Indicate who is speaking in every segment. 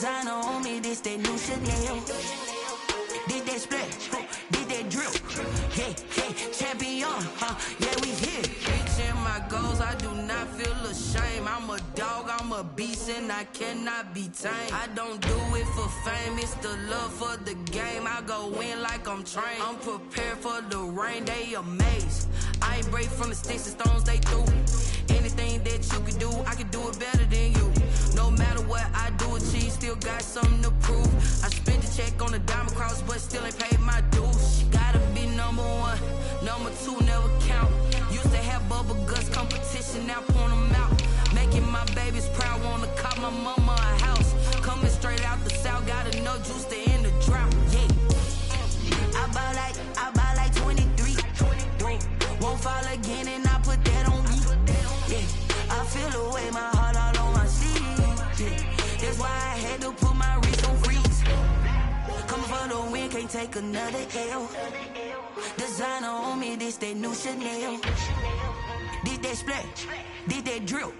Speaker 1: Designer on me, this that new Chanel. Did that split, did that drill. Yeah, yeah, champion, yeah, we here. Reaching my goals, I do not feel ashamed. I'm a dog, I'm a beast, and I cannot be tamed. I don't do it for fame, it's the love for the game. I go in like I'm trained. I'm prepared for the rain, they amazed. I ain't break from the sticks and stones they threw. Anything that you can do, I can do it better than you. No matter what I do, achieve, still got something to prove. I spent the check on the diamond cross, but still ain't paid my dues. Gotta be number one, number two never count. Used to have bubble guts competition, now point them out. Making my babies proud, wanna cop my mama a house. Coming straight out the south, got enough juice to end the drought. Yeah, I buy like 23. Won't fall again, and I put that on me. Yeah, I feel the way, my heart all on my sleeve. Yeah, that's why I had to put my wrist on freeze. Coming for the win, can't take another L. Designer on me, this that new Chanel. Did that split, did that drill.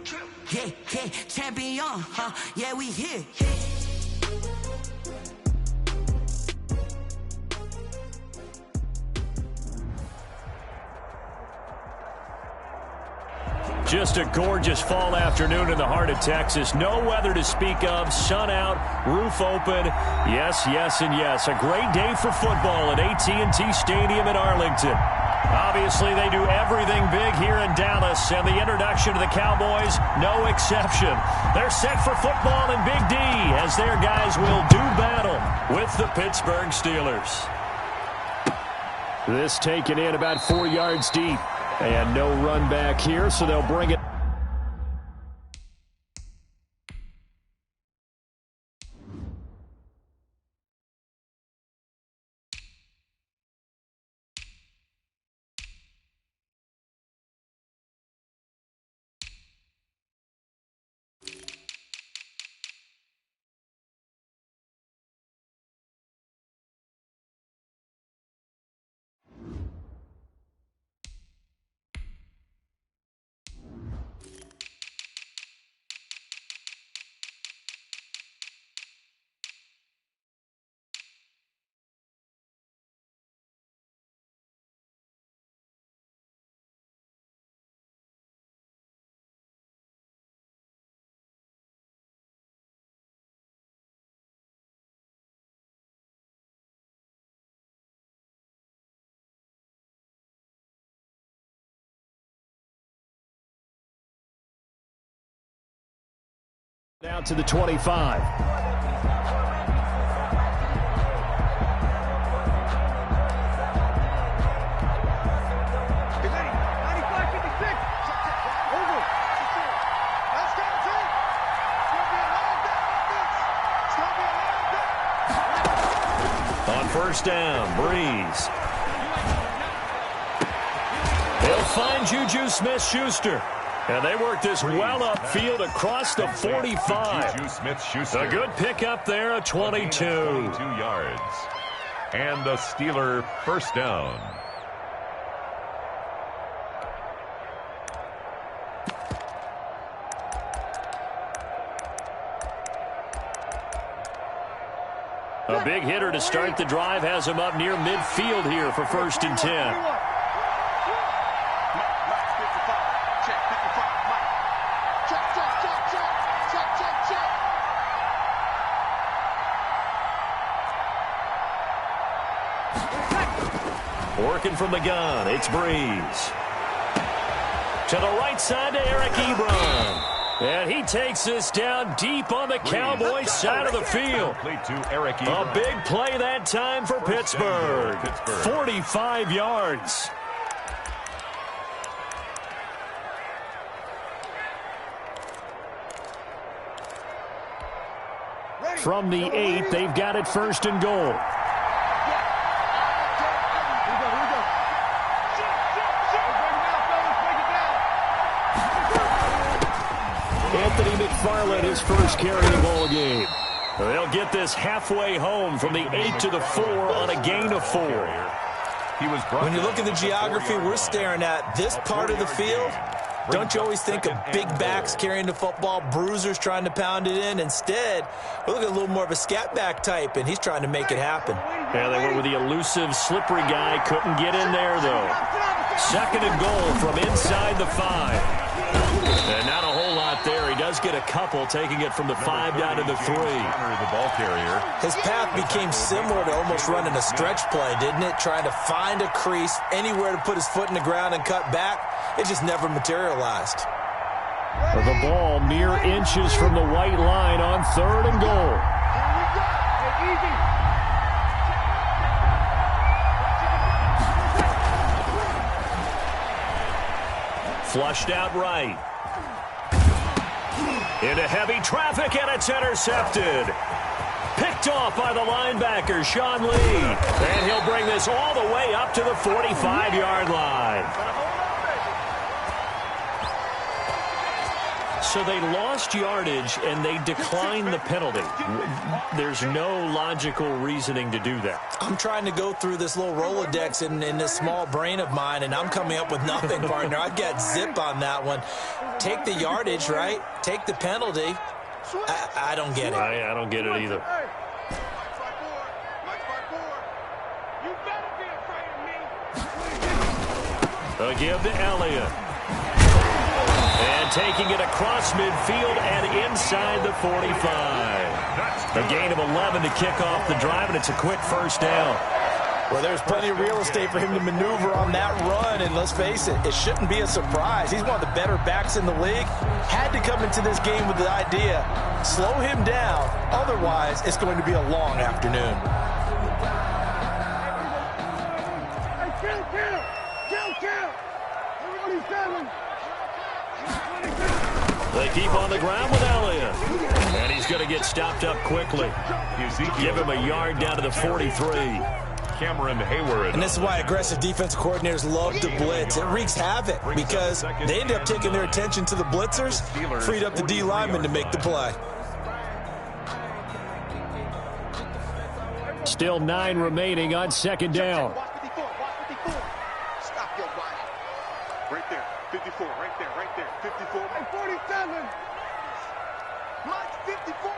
Speaker 1: Yeah, yeah, champion, yeah, we here.
Speaker 2: Just a gorgeous fall afternoon in the heart of Texas. No weather to speak of. Sun out, roof open. Yes, yes, and yes. A great day for football at AT&T Stadium in Arlington. Obviously, they do everything big here in Dallas, and the introduction to the Cowboys, no exception. They're set for football in Big D as their guys will do battle with the Pittsburgh Steelers. This taken in about 4 yards deep. And no run back here, so they'll bring it. Down to the 25. On first down, Breeze. They'll find Juju Smith-Schuster. And they work this well upfield across the 45.
Speaker 3: Juju Smith-Schuster.
Speaker 2: A good pickup there, a 22.
Speaker 3: 22 yards. And a Steeler first down.
Speaker 2: A big hitter to start the drive has him up near midfield here for 1st and 10. Working from the gun, it's Breeze. To the right side to Eric Ebron. And he takes this down deep on the Cowboys side of the field. A big play that time for Pittsburgh. 45 yards. From the 8, they've got it 1st and goal. Anthony McFarland, his first carry of the ball game. They'll get this halfway home from the 8 to the 4 on a gain of 4.
Speaker 4: When you look at the geography we're staring at, this part of the field, Don't you always think of big backs carrying the football, bruisers trying to pound it in? Instead, we're looking at a little more of a scat back type, and he's trying to make it happen.
Speaker 2: Yeah, they went with the elusive, slippery guy. Couldn't get in there, though. Second and goal from inside the 5. And not a whole lot there. He does get a couple, taking it from the 5 down to the 3.
Speaker 3: The ball carrier.
Speaker 4: His path became similar to almost running a stretch play, didn't it? Trying to find a crease, anywhere to put his foot in the ground and cut back. It just never materialized.
Speaker 2: The ball mere inches from the white line on 3rd and goal. Flushed out right. Into heavy traffic, and it's intercepted. Picked off by the linebacker, Sean Lee. And he'll bring this all the way up to the 45-yard line. So they lost yardage, and they declined the penalty. There's no logical reasoning to do that.
Speaker 4: I'm trying to go through this little Rolodex in this small brain of mine, and I'm coming up with nothing, partner. I've got zip on that one. Take the yardage, right? Take the penalty. I don't get it.
Speaker 2: I don't get it either. A give to Elliott. And taking it across midfield and inside the 45. A gain of 11 to kick off the drive, and it's a quick first down.
Speaker 4: Well, there's plenty of real estate for him to maneuver on that run, and let's face it, it shouldn't be a surprise. He's one of the better backs in the league. Had to come into this game with the idea, slow him down, otherwise it's going to be a long afternoon.
Speaker 2: They keep on the ground with Elliott. And he's going to get stopped up quickly. Give him a yard down to the 43.
Speaker 3: Cameron Hayward.
Speaker 4: And this is why aggressive defense coordinators love to blitz. It wreaks havoc because they end up taking their attention to the blitzers, freed up the D lineman to make the play.
Speaker 2: Still 9 remaining on second down.
Speaker 5: Stop your body. Right there. 54. Right there. Right there. 54. And 47. Mike's 54.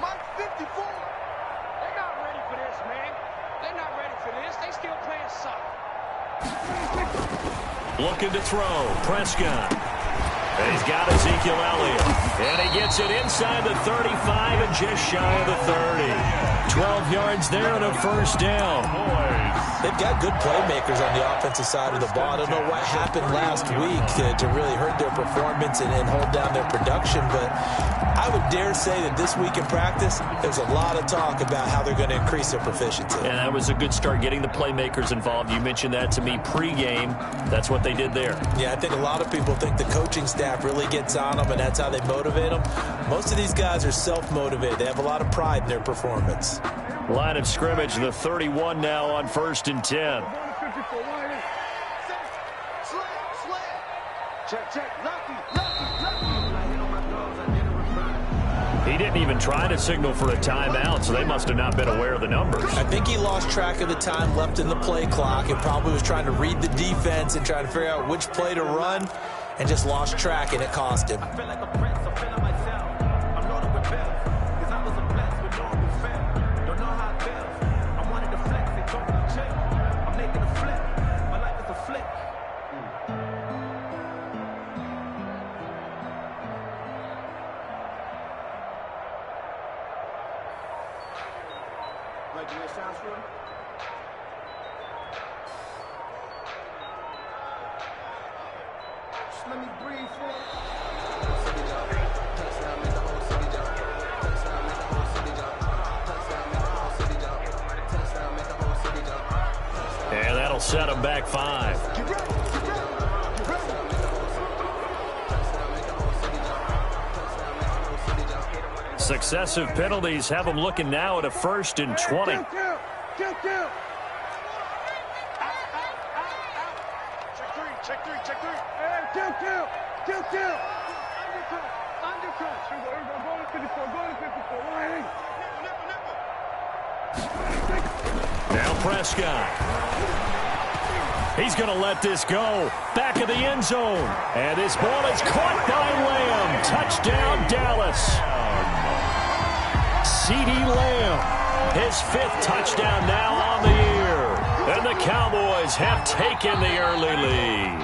Speaker 5: Mike's 54. They're not ready for this, man. They're not ready for this. They still playing soccer.
Speaker 2: Looking to throw. Prescott. And he's got Ezekiel Elliott. And he gets it inside the 35 and just shy of the 30. 12 yards there and a first down.
Speaker 4: They've got good playmakers on the offensive side of the ball. I don't know what happened last week to really hurt their performance and hold down their production, but I would dare say that this week in practice, there's a lot of talk about how they're going to increase their proficiency.
Speaker 2: And that was a good start, getting the playmakers involved. You mentioned that to me pregame. That's what they did there.
Speaker 4: Yeah, I think a lot of people think the coaching staff really gets on them, and that's how they motivate them. Most of these guys are self-motivated. They have a lot of pride in their performance.
Speaker 2: Line of scrimmage, the 31 now on 1st and 10. He didn't even try to signal for a timeout, so they must have not been aware of the numbers.
Speaker 4: I think he lost track of the time left in the play clock and probably was trying to read the defense and trying to figure out which play to run and just lost track, and it cost him.
Speaker 5: Let me breathe for it.
Speaker 2: And that'll set him back 5. Successive penalties have them looking now at a 1st and 20.
Speaker 5: Check three. Hey, kill. Undercut. Go to 54.
Speaker 2: Now Prescott. He's going to let this go. Back of the end zone. And this ball is caught by Lamb. Touchdown, Dallas. CeeDee Lamb, his 5th touchdown now on the year. And the Cowboys have taken the early lead.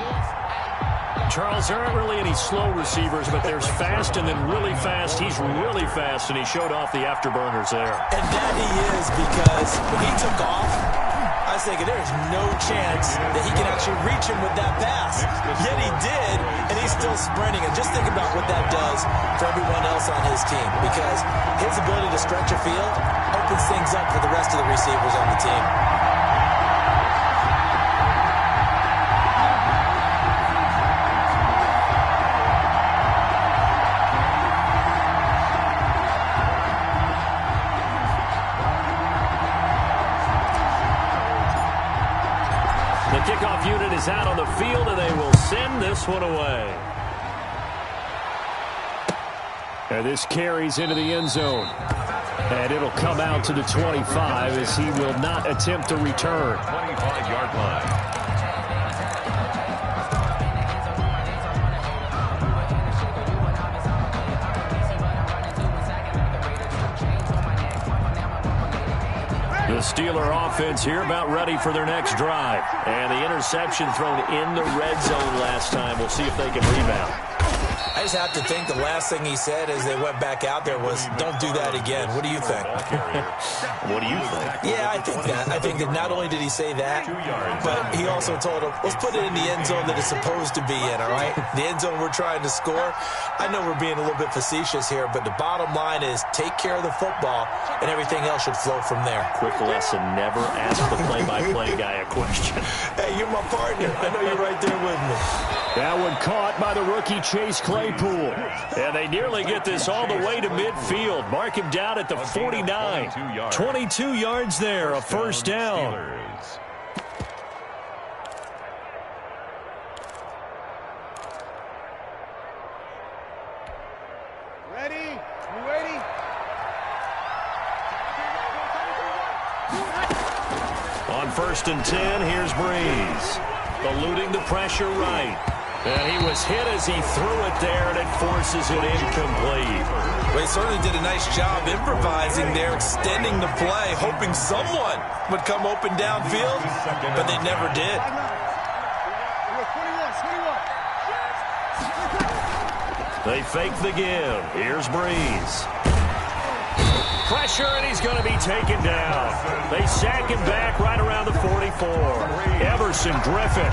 Speaker 2: Charles, there aren't really any slow receivers, but there's fast and then really fast. He's really fast, and he showed off the afterburners there.
Speaker 4: And that he is, because when he took off, I was thinking there's no chance that he can actually reach him with that pass. Yet he did, and he's still sprinting. And just think about what that does for everyone else on his team, because his ability to stretch a field opens things up for the rest of the receivers on the team.
Speaker 2: The kickoff unit is out on the field, and they will send this one away. And this carries into the end zone. And it'll come out to the 25 as he will not attempt to return.
Speaker 3: 25-yard line.
Speaker 2: The Steeler offense here about ready for their next drive. And the interception thrown in the red zone last time. We'll see if they can rebound.
Speaker 4: I just have to think the last thing he said as they went back out there was, don't do that again. What do you think?
Speaker 2: What do you think?
Speaker 4: Yeah, I think that. I think that not only did he say that, but he also told him, let's put it in the end zone that it's supposed to be in, all right? The end zone we're trying to score. I know we're being a little bit facetious here, but the bottom line is take care of the football, and everything else should flow from there.
Speaker 2: Quick lesson, never ask the play-by-play guy a question.
Speaker 4: Hey, you're my partner. I know you're right there with me.
Speaker 2: That one caught by the rookie Chase Claypool. And they nearly get this all the way to midfield. Mark him down at the 49. 22 yards there, a first down.
Speaker 5: Ready? You ready?
Speaker 2: On 1st and 10, here's Breeze. Eluding the pressure right. And he was hit as he threw it there, and it forces it incomplete.
Speaker 4: Well, he certainly did a nice job improvising there, extending the play, hoping someone would come open downfield, but they never did.
Speaker 2: They fake the give. Here's Breeze. Pressure, and he's going to be taken down. They sack him back right around the 44. Everson Griffin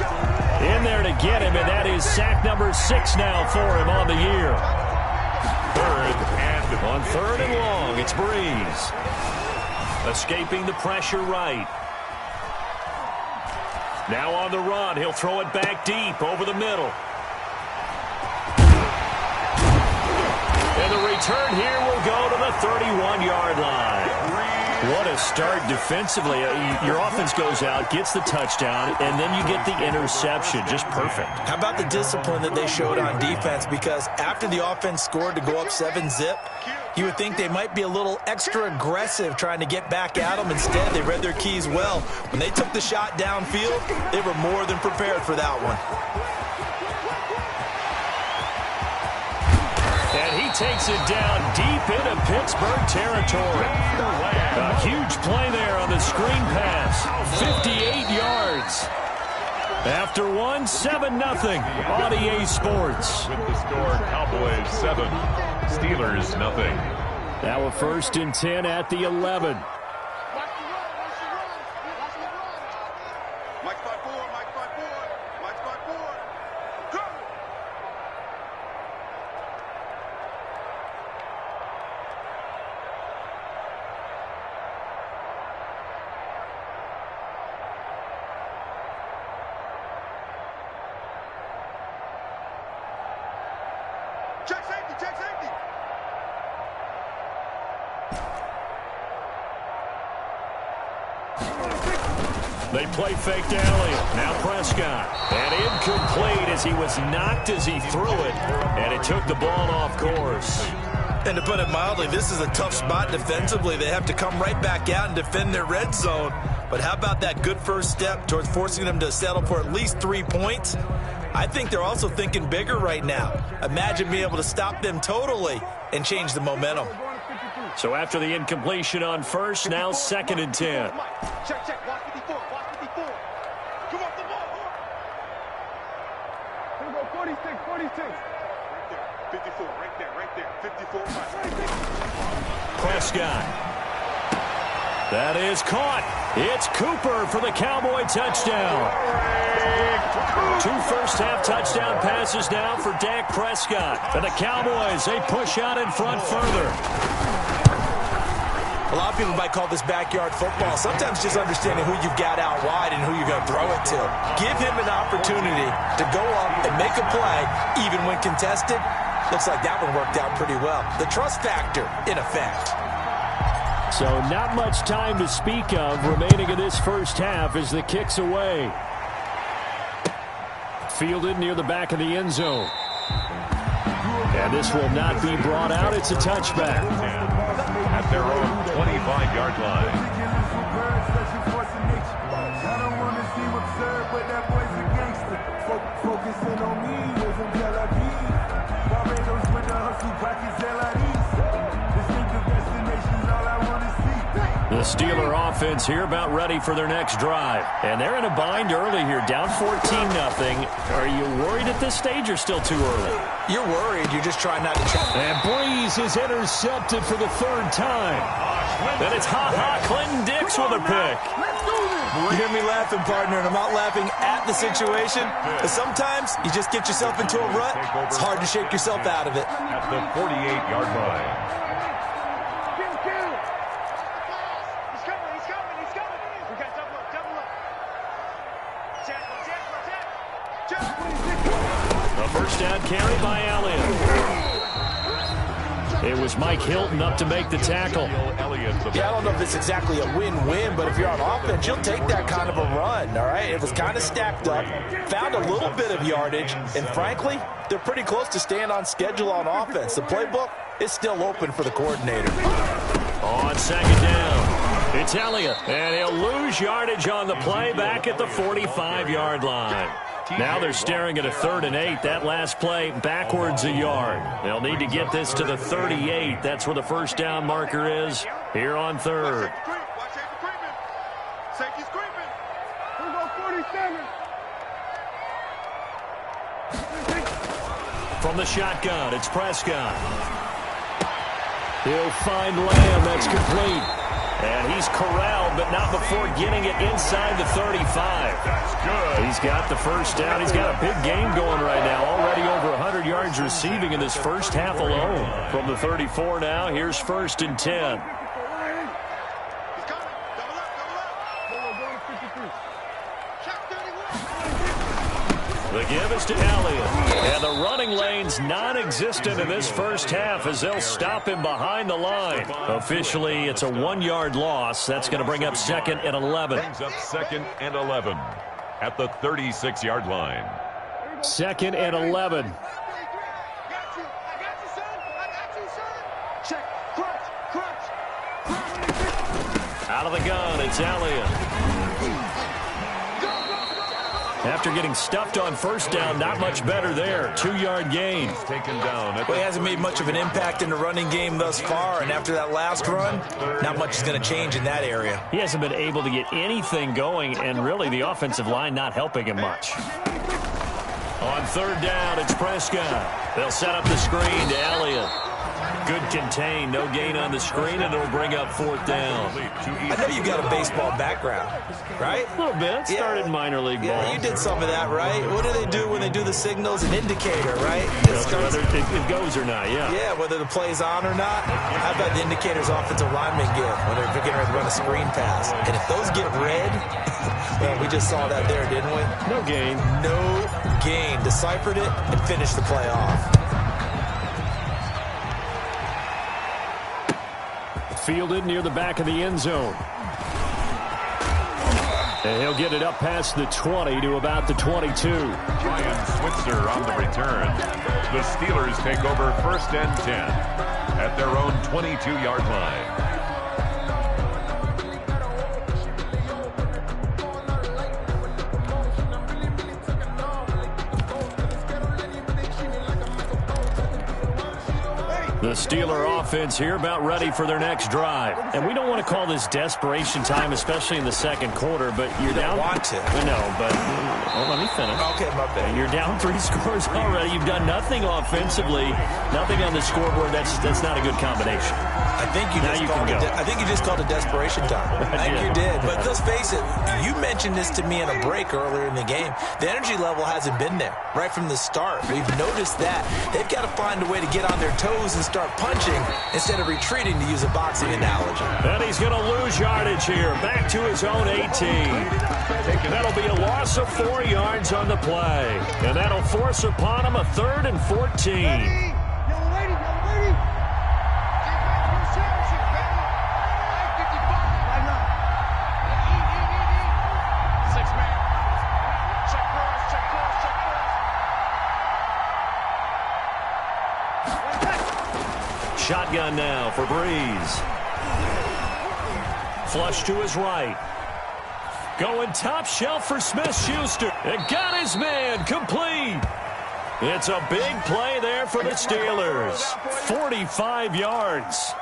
Speaker 2: in there to get him, and that is sack number 6 now for him on the year. On 3rd and long, it's Breeze. Escaping the pressure right. Now on the run, he'll throw it back deep over the middle. And the return here will go to the 31-yard line. What a start defensively. Your offense goes out, gets the touchdown, and then you get the interception. Just perfect. How
Speaker 4: about the discipline that they showed on defense? Because after the offense scored to go up 7-zip, you would think they might be a little extra aggressive trying to get back at them. Instead, they read their keys well. When they took the shot downfield, they were more than prepared for that one.
Speaker 2: And he takes it down deep into Pittsburgh territory. A huge play there on the screen pass. 58 yards. After one, 7-0 on EA Sports.
Speaker 3: With the score, Cowboys 7, Steelers nothing.
Speaker 2: Now a 1st and 10 at the 11.
Speaker 5: Check safety, check safety.
Speaker 2: They play fake to Elliott. Now Prescott. And incomplete as he was knocked as he threw it. And it took the ball off course.
Speaker 4: And to put it mildly, this is a tough spot defensively. They have to come right back out and defend their red zone. But how about that good first step towards forcing them to settle for at least 3 points? I think they're also thinking bigger right now. Imagine being able to stop them totally and change the momentum.
Speaker 2: So after the incompletion on first, now 2nd and 10.
Speaker 5: Check. Watch 54. Watch 54. Come on, the ball. Here we go. 46. Right there. 54. Right there. 54.
Speaker 2: Prescott. That is caught. It's Cooper for the Cowboy touchdown. 2 first-half touchdown passes now for Dak Prescott. And the Cowboys, they push out in front further.
Speaker 4: A lot of people might call this backyard football. Sometimes just understanding who you've got out wide and who you're going to throw it to. Give him an opportunity to go up and make a play, even when contested. Looks like that one worked out pretty well. The trust factor, in effect.
Speaker 2: So not much time to speak of remaining in this first half as the kick's away. Fielded near the back of the end zone. And this will not be brought out. It's a touchback.
Speaker 3: At their own 25-yard line.
Speaker 2: The Steeler offense here about ready for their next drive. And they're in a bind early here, down 14-0. Are you worried at this stage or still too early?
Speaker 4: You're worried. You're just trying not to try.
Speaker 2: And Breeze is intercepted for the 3rd time. Then it's Clinton Dix with a pick.
Speaker 4: You hear me laughing, partner, and I'm not laughing at the situation. But sometimes you just get yourself into a rut. It's hard to shake yourself out of it.
Speaker 3: At the 48-yard line.
Speaker 2: A first down carry by Elliott. It was Mike Hilton up to make the tackle.
Speaker 4: Yeah, I don't know if it's exactly a win-win, but if you're on offense, you'll take that kind of a run, all right? It was kind of stacked up, found a little bit of yardage, and frankly, they're pretty close to staying on schedule on offense. The playbook is still open for the coordinator.
Speaker 2: On 2nd down, it's Elliott, and he'll lose yardage on the play back at the 45-yard line. Now they're staring at a 3rd and 8. That last play backwards a yard. They'll need to get this to the 38. That's where the first down marker is here on 3rd.
Speaker 5: Safety's creeping. Here we go, 47.
Speaker 2: From the shotgun, it's Prescott. He'll find Lamb. That's complete. And he's corralled, but not before getting it inside the 35.
Speaker 3: That's good.
Speaker 2: He's got the first down. He's got a big game going right now. Already over 100 yards receiving in this first half alone. From the 34 now, here's 1st and 10. The give is to Elliott. And the running lane's non-existent in this first half as they'll stop him behind the line. Officially, it's a 1-yard loss. That's going to bring up 2nd and 11.
Speaker 3: Brings up 2nd and 11 at the 36-yard line.
Speaker 2: 2nd and 11. Out of the gun, it's Elliott. After getting stuffed on first down, not much better there. 2-yard gain.
Speaker 3: Taken down.
Speaker 4: Well, he hasn't made much of an impact in the running game thus far, and after that last run, not much is going to change in that area.
Speaker 2: He hasn't been able to get anything going, and really the offensive line not helping him much. On 3rd down, it's Prescott. They'll set up the screen to Elliott. Good contain, no gain on the screen, and it'll bring up 4th down.
Speaker 4: I know you've got a baseball background, right?
Speaker 2: A little bit. Started minor league ball.
Speaker 4: Yeah, you did some of that, right? What do they do when they do the signals? An indicator, right?
Speaker 2: Whether it goes or not, yeah.
Speaker 4: Yeah, whether the play's on or not. How about the indicators offensive linemen give when they're getting ready to run a screen pass? And if those get red, well, we just saw that there, didn't we?
Speaker 2: No gain.
Speaker 4: No gain. Deciphered it and finished the play off. Fielded near the back of the end zone.
Speaker 2: And he'll get it up past the 20 to about the 22.
Speaker 3: Ryan Switzer on the return. The Steelers take over 1st and 10 at their own 22-yard line.
Speaker 2: The Steeler offense here about ready for their next drive. And we don't want to call this desperation time, especially in the second quarter, but you're down.
Speaker 4: Want to.
Speaker 2: No, but let me finish.
Speaker 4: Okay, my bad.
Speaker 2: You're down 3 scores already. You've done nothing offensively, nothing on the scoreboard. That's not a good combination.
Speaker 4: I think you just called it desperation time. I think you did. But let's face it, you mentioned this to me in a break earlier in the game. The energy level hasn't been there right from the start. We've noticed that. They've got to find a way to get on their toes and start punching instead of retreating, to use a boxing analogy.
Speaker 2: And he's going to lose yardage here. Back to his own 18. That'll be a loss of 4 yards on the play. And that'll force upon him a 3rd and 14. Shotgun now for Breeze. Flush to his right. Going top shelf for Smith-Schuster. It got his man complete. It's a big play there for the Steelers. 45 yards.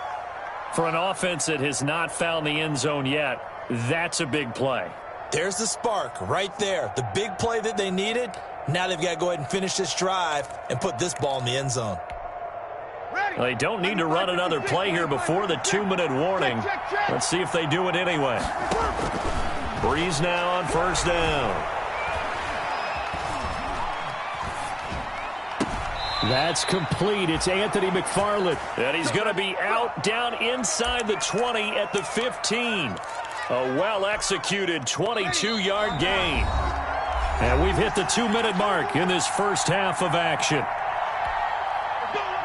Speaker 2: For an offense that has not found the end zone yet, that's a big play.
Speaker 4: There's the spark right there. The big play that they needed. Now they've got to go ahead and finish this drive and put this ball in the end zone.
Speaker 2: They don't need to run another play here before the 2-minute warning. Let's see if they do it anyway. Breeze now on 1st down. That's complete. It's Anthony McFarland. And he's going to be out down inside the 20 at the 15. A well-executed 22-yard gain. And we've hit the 2-minute mark in this first half of action.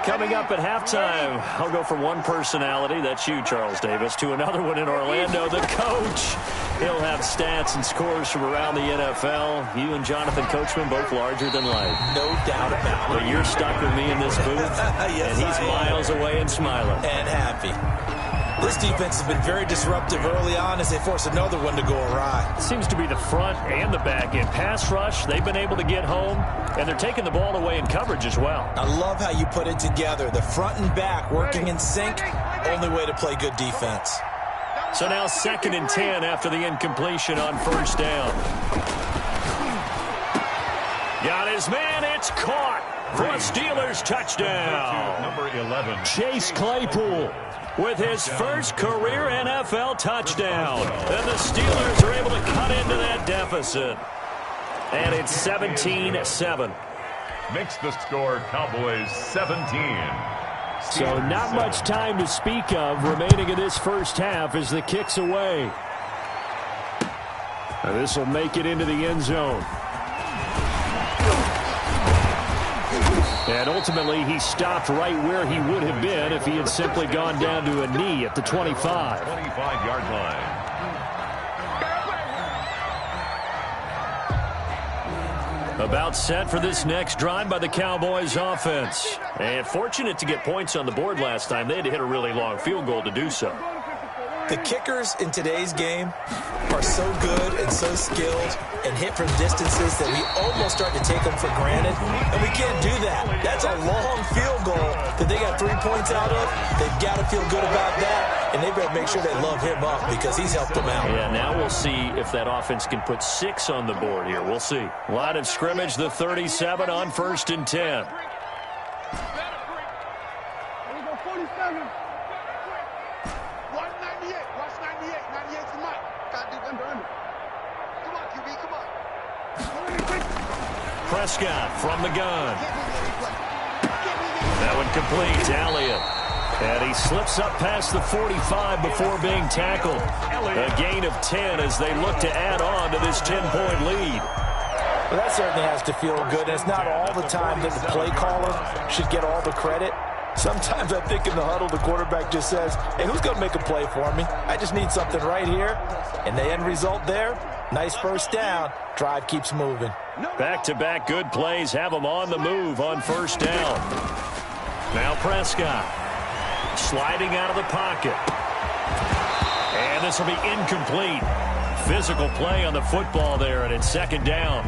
Speaker 2: Coming up at halftime, I'll go from one personality, that's you, Charles Davis, to another one in Orlando, the coach. He'll have stats and scores from around the NFL. You and Jonathan Coachman, both larger than life.
Speaker 4: No doubt about it.
Speaker 2: But you're stuck with me in this booth,
Speaker 4: yes,
Speaker 2: and he's miles away and smiling.
Speaker 4: And happy. This defense has been very disruptive early on as they force another one to go awry.
Speaker 2: It seems to be the front and the back end. Pass rush, they've been able to get home, and they're taking the ball away in coverage as well.
Speaker 4: I love how you put it together. The front and back working in sync, only way to play good defense.
Speaker 2: So now 2nd and 10 after the incompletion on 1st down. Got his man, it's caught for a Steelers touchdown.
Speaker 3: Number 11.
Speaker 2: Chase Claypool with his first career NFL touchdown. And the Steelers are able to cut into that deficit. And it's 17-7.
Speaker 3: Makes the score Cowboys 17.
Speaker 2: So not much time to speak of remaining in this first half as the kick's away. And this will make it into the end zone. And ultimately, he stopped right where he would have been if he had simply gone down to a knee at the 25.
Speaker 3: 25-yard line.
Speaker 2: About set for this next drive by the Cowboys offense. And fortunate to get points on the board last time. They had to hit a really long field goal to do so.
Speaker 4: The kickers in today's game are so good and so skilled and hit from distances that we almost start to take them for granted, and we can't do that. That's a long field goal that they got 3 points out of. They've got to feel good about that, and they better make sure they love him up because he's helped them out.
Speaker 2: Yeah, now we'll see if that offense can put 6 on the board here. We'll see. Line of scrimmage, the 37 on 1st and 10. Prescott from the gun. That one complete to Elliott. And he slips up past the 45 before being tackled. A gain of 10 as they look to add on to this 10-point lead.
Speaker 4: Well, that certainly has to feel good. And it's not all the time that the play caller should get all the credit. Sometimes I think in the huddle, the quarterback just says, hey, who's going to make a play for me? I just need something right here. And the end result there, Nice first down. Drive keeps moving.
Speaker 2: Back-to-back good plays have them on the move on first down. Now Prescott sliding out of the pocket. And this will be incomplete. Physical play on the football there, and it's second down.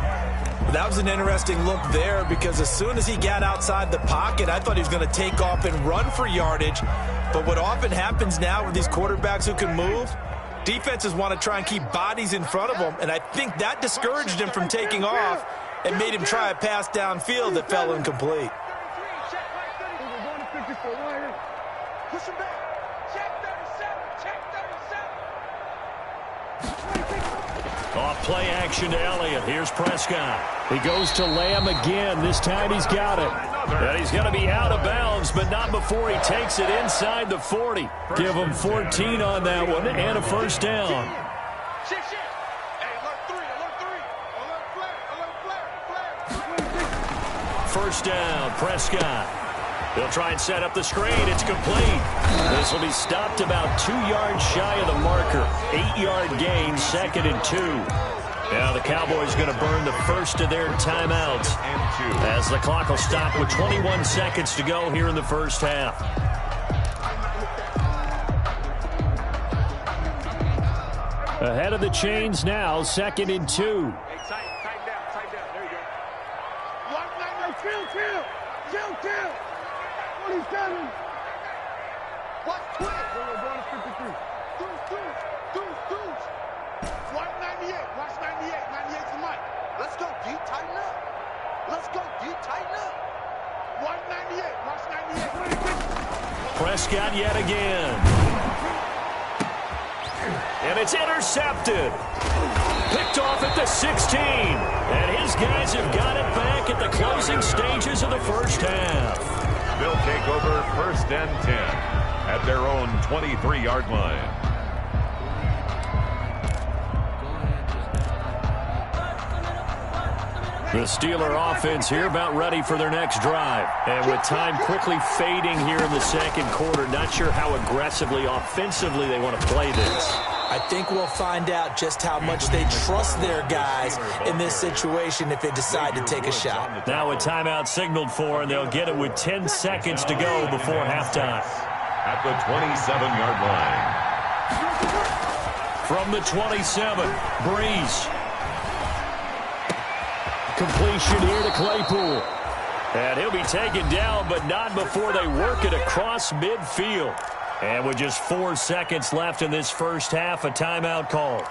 Speaker 4: That was an interesting look there because as soon as he got outside the pocket, I thought he was going to take off and run for yardage. But what often happens now with these quarterbacks who can move, defenses want to try and keep bodies in front of them, and I think that discouraged him from taking off and made him try a pass downfield that fell incomplete.
Speaker 5: Push him back. Check 37. Check 37.
Speaker 2: Off play action to Elliott. Here's Prescott. He goes to Lamb again. This time he's got it. And he's going to be out of bounds, but not before he takes it inside the 40. Give him 14 on that one and a first down.
Speaker 5: Shift. Hey, alert 3. Alert flag.
Speaker 2: First down, Prescott. They'll try and set up the screen. It's complete. This will be stopped about 2 yards shy of the marker. 8-yard gain, 2nd and 2. Now the Cowboys going to burn the first of their timeouts as the clock will stop with 21 seconds to go here in the first half. Ahead of the chains now, 2nd and 2.
Speaker 5: Hey, tighten down. There you go. 190. Chill. 27. Watch 20. We're going to 53. Deuce. 198. Watch 98. 98's the mic. Let's go, D. Tighten up. 198. Watch 98.
Speaker 2: Prescott yet again. And it's intercepted. Picked off at the 16. And his guys have got it back at the closing stages of the first half.
Speaker 3: They'll take over 1st and 10 at their own 23-yard line.
Speaker 2: The Steeler offense here about ready for their next drive. And with time quickly fading here in the second quarter, not sure how aggressively, offensively they want to play this.
Speaker 4: I think we'll find out just how much they trust their guys in this situation if they decide to take a shot.
Speaker 2: Now a timeout signaled for, and they'll get it with 10 seconds to go before halftime.
Speaker 3: At the 27-yard line.
Speaker 2: From the 27, Breeze. Completion here to Claypool. And he'll be taken down, but not before they work it across midfield. And with just 4 seconds left in this first half, a timeout call.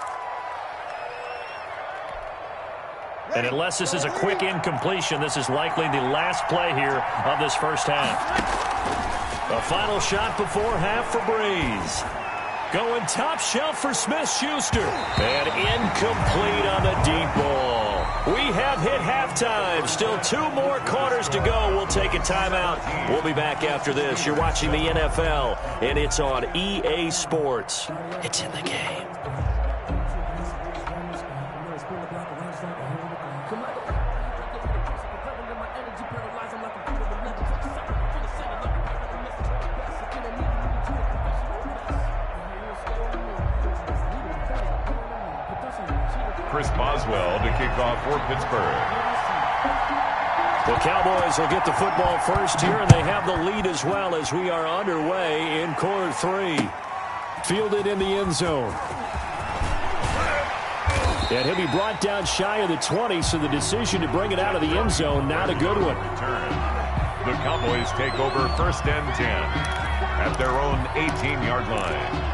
Speaker 2: And unless this is a quick incompletion, this is likely the last play here of this first half. A final shot before half for Breeze. Going top shelf for Smith-Schuster. And incomplete on the deep ball. We have hit halftime. Still 2 more quarters to go. We'll take a timeout. We'll be back after this. You're watching the NFL, and it's on EA Sports. It's in the game.
Speaker 3: Chris Boswell to kick off for Pittsburgh.
Speaker 2: The Cowboys will get the football first here, and they have the lead as well as we are underway in quarter 3. Fielded in the end zone. And he'll be brought down shy of the 20, so the decision to bring it out of the end zone, not a good one.
Speaker 3: The Cowboys take over 1st and 10 at their own 18-yard line.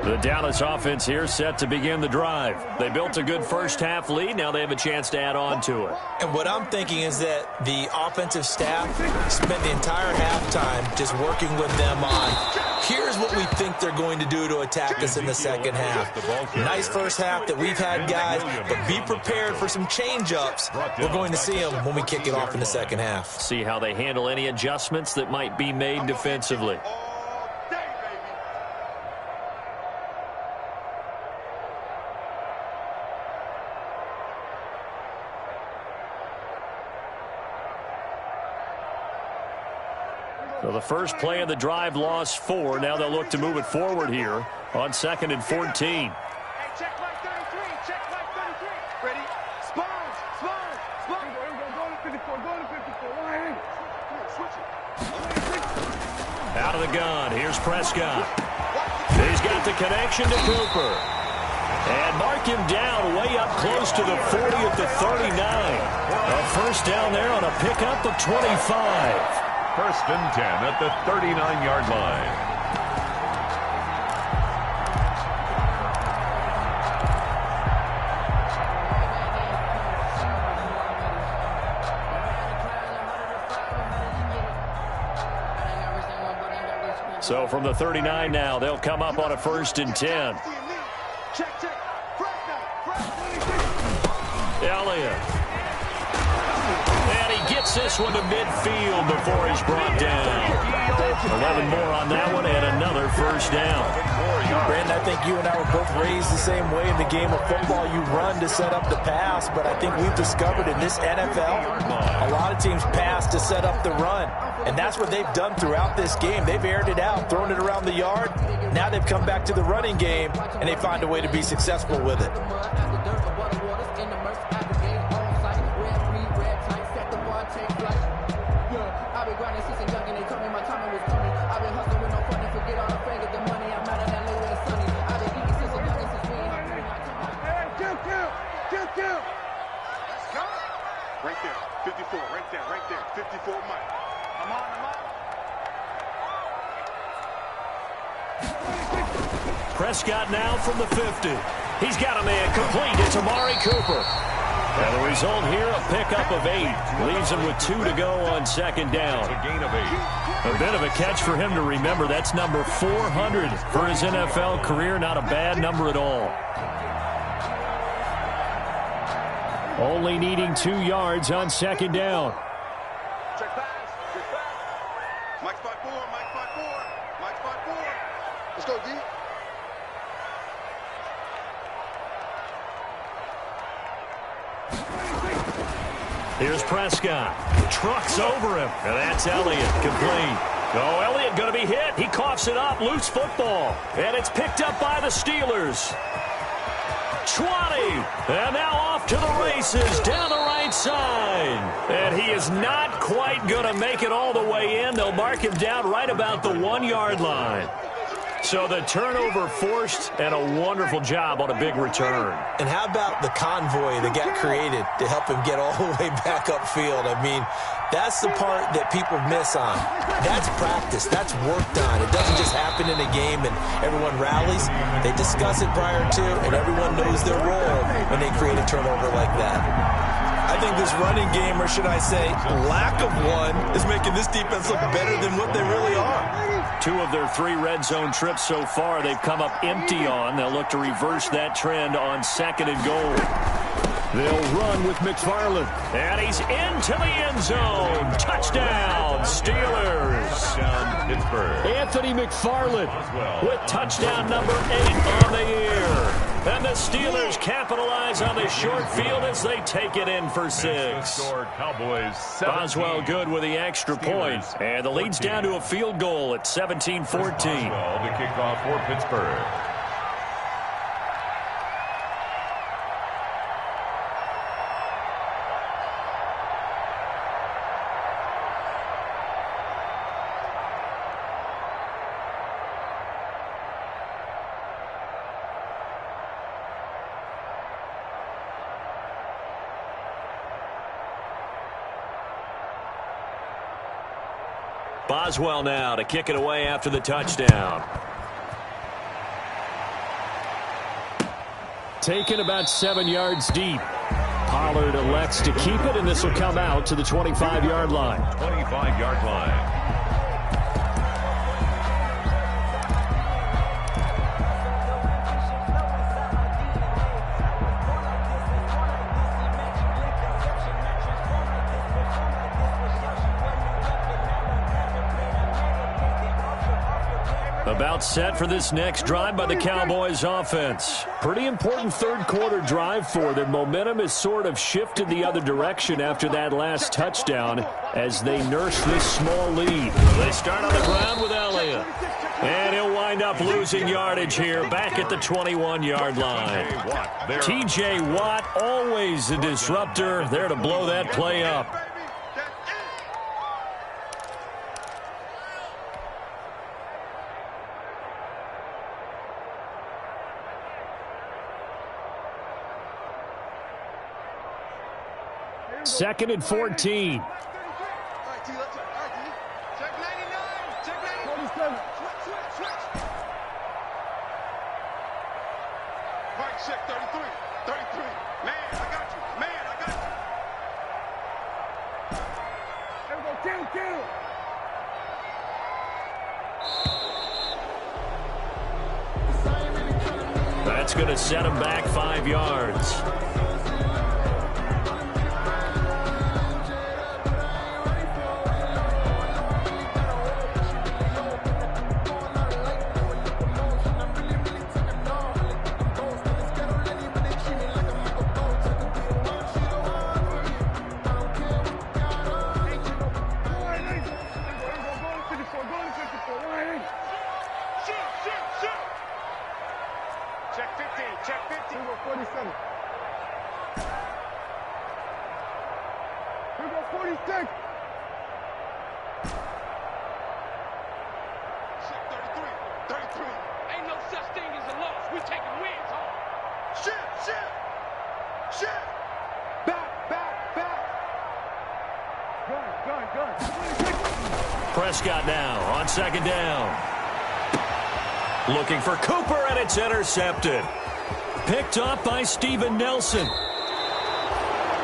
Speaker 2: The Dallas offense here set to begin the drive. They built a good first half lead. Now they have a chance to add on to it.
Speaker 4: And what I'm thinking is that the offensive staff spent the entire halftime just working with them on, here's what we think they're going to do to attack us in the second half. Nice first half that we've had, guys, but be prepared for some change-ups. We're going to see them when we kick it off in the second half.
Speaker 2: See how they handle any adjustments that might be made defensively. So the first play of the drive lost 4. Now they'll look to move it forward here on 2nd and 14.
Speaker 5: Hey, check like 33. Check like 33. Ready? Spawns. Spawns. Spawns. Go to 54. Go to 54. Why? Switch it.
Speaker 2: Out of the gun. Here's Prescott. He's got the connection to Cooper. And mark him down way up close to the 40 at the 39. A first down there on a pickup of 25.
Speaker 3: First and 10 at the 39-yard line.
Speaker 2: So from the 39 now, they'll come up on a first and 10. Elliott. And he gets this one to midfield before he's brought down. 11 more on that one and another first down.
Speaker 4: Brandon, I think you and I were both raised the same way in the game of football. You run to set up the pass, but I think we've discovered in this NFL, a lot of teams pass to set up the run. And that's what they've done throughout this game. They've aired it out, thrown it around the yard. Now they've come back to the running game, and they find a way to be successful with it.
Speaker 5: Right there, 54, right there, 54, Mike. I'm on.
Speaker 2: Prescott now from the 50. He's got a man complete. It's Amari Cooper. And the result here, a pickup of 8. Leaves him with 2 to go on second down.
Speaker 3: A gain of 8.
Speaker 2: A bit of a catch for him to remember. That's number 400 for his NFL career. Not a bad number at all. Only needing 2 yards on second down.
Speaker 5: Check pass. Mike spot 4. Mike spot 4. Let's go, D.
Speaker 2: Here's Prescott. Trucks over him. And that's Elliott. Complete. Oh, Elliott going to be hit. He coughs it up. Loose football. And it's picked up by the Steelers. 20. And now off to the races down the right side. And he is not quite going to make it all the way in. They'll mark him down right about the 1-yard line. So the turnover forced, and a wonderful job on a big return.
Speaker 4: And how about the convoy that got created to help him get all the way back upfield? I mean, that's the part that people miss on. That's practice. That's worked on. It doesn't just happen in a game and everyone rallies. They discuss it prior to, and everyone knows their role when they create a turnover like that. I think this running game, or should I say lack of one, is making this defense look better than what they really are.
Speaker 2: 2 of their 3 red zone trips so far they've come up empty on. They'll look to reverse that trend on second and goal. They'll run with McFarland. And he's into the end zone. Touchdown, Steelers.
Speaker 3: Touchdown, Pittsburgh.
Speaker 2: Anthony McFarland with touchdown number 8 on the year. And the Steelers capitalize on the short field as they take it in for 6.
Speaker 3: Cowboys 17.
Speaker 2: Boswell good with the extra point. And the lead's down to a field goal at 17-14.
Speaker 3: Boswell the kickoff for Pittsburgh.
Speaker 2: Boswell now to kick it away after the touchdown. Taken about 7 yards deep. Pollard elects to keep it, and this will come out to the 25-yard line.
Speaker 3: 25-yard line.
Speaker 2: About set for this next drive by the Cowboys offense. Pretty important third quarter drive for them. Momentum has sort of shifted the other direction after that last touchdown as they nurse this small lead. They start on the ground with Elliott. And he'll wind up losing yardage here back at the 21-yard line. T.J. Watt, always a disruptor, there to blow that play up. Second and 14.
Speaker 5: Check 99. Check 97. Switch. Right, check 33. 33. Man, I got you. There we go. Kill.
Speaker 2: That's going to set him back 5 yards.
Speaker 5: Check 15. 47. Here we go, 46. Check 33. Ain't no such thing as a loss. We taking wins home. Shit. Back. Gun.
Speaker 2: Prescott now on second down. Looking for Cooper, and it's intercepted. Picked up by Steven Nelson.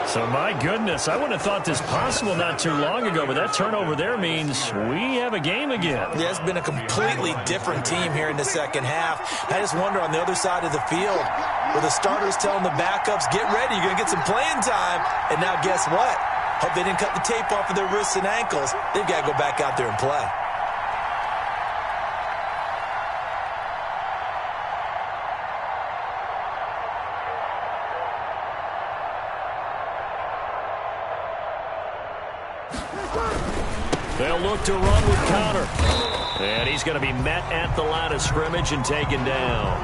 Speaker 2: So, my goodness, I wouldn't have thought this possible not too long ago, but that turnover there means we have a game again.
Speaker 4: Yeah, it's been a completely different team here in the second half. I just wonder on the other side of the field, where the starters telling the backups, get ready, you're going to get some playing time. And now guess what? Hope they didn't cut the tape off of their wrists and ankles. They've got to go back out there and play.
Speaker 2: They'll look to run with Conner. And he's going to be met at the line of scrimmage and taken down.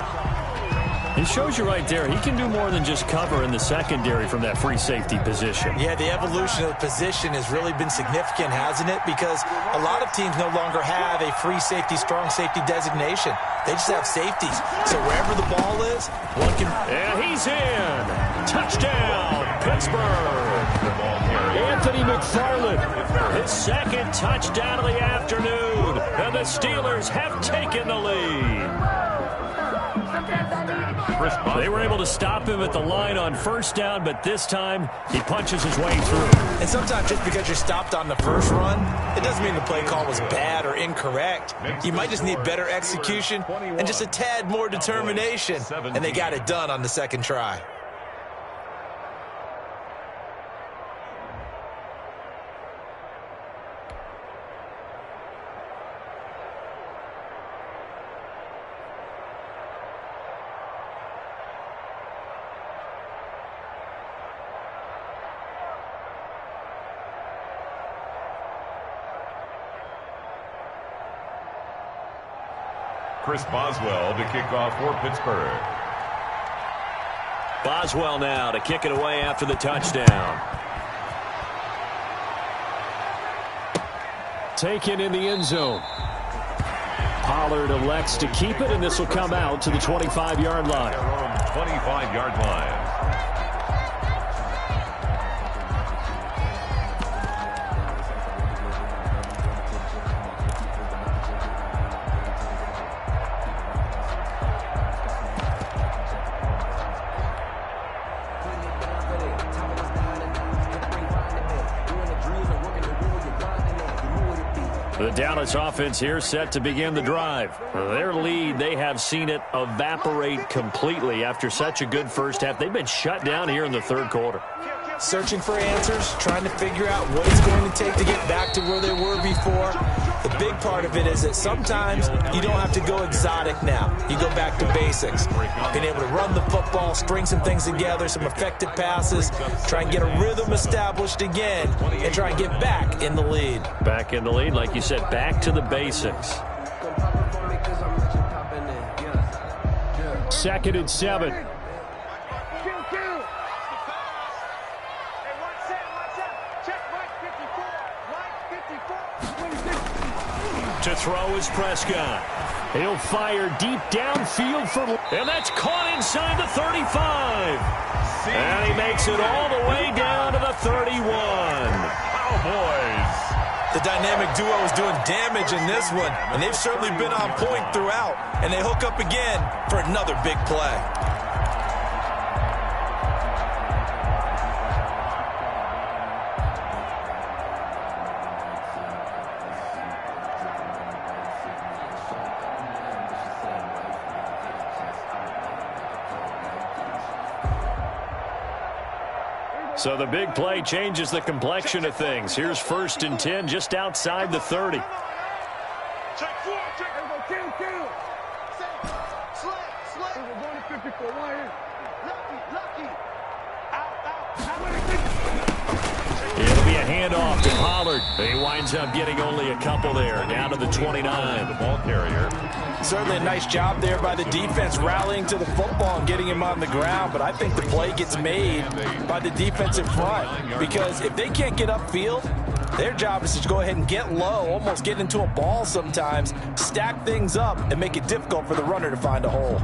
Speaker 2: It shows you right there, he can do more than just cover in the secondary from that free safety position.
Speaker 4: Yeah, the evolution of the position has really been significant, hasn't it? Because a lot of teams no longer have a free safety, strong safety designation. They just have safeties. So wherever the ball is, one can...
Speaker 2: And he's in. Touchdown, Pittsburgh. Anthony McFarland, his second touchdown of the afternoon. And the Steelers have taken the lead. They were able to stop him at the line on first down, but this time he punches his way through.
Speaker 4: And sometimes just because you're stopped on the first run, it doesn't mean the play call was bad or incorrect. You might just need better execution and just a tad more determination. And they got it done on the second try.
Speaker 3: Chris Boswell to kick off for Pittsburgh.
Speaker 2: Boswell now to kick it away after the touchdown. Taken in the end zone. Pollard elects to keep it, and this will come out to the 25-yard line.
Speaker 3: 25-yard line.
Speaker 2: The Dallas offense here set to begin the drive. Their lead, they have seen it evaporate completely after such a good first half. They've been shut down here in the third quarter.
Speaker 4: Searching for answers, trying to figure out what it's going to take to get back to where they were before. The big part of it is that sometimes you don't have to go exotic now. You go back to basics. Being able to run the football, string some things together, some effective passes, try and get a rhythm established again, and try and get back in the lead.
Speaker 2: Back in the lead, like you said, back to the basics. 2nd and 7. To throw is Prescott. He'll fire deep downfield and that's caught inside the 35. And he makes it all the way down to the 31.
Speaker 3: Cowboys.
Speaker 4: The dynamic duo is doing damage in this one, and they've certainly been on point throughout. And they hook up again for another big play.
Speaker 2: So the big play changes the complexion of things. Here's 1st and 10 just outside the 30. It'll be a handoff to Pollard. He winds up getting only a couple there, down to the 29.
Speaker 3: The ball carrier.
Speaker 4: Certainly a nice job there by the defense rallying to the football and getting him on the ground, but I think the play gets made by the defensive front because if they can't get upfield, their job is to go ahead and get low, almost get into a ball sometimes, stack things up, and make it difficult for the runner to find a hole.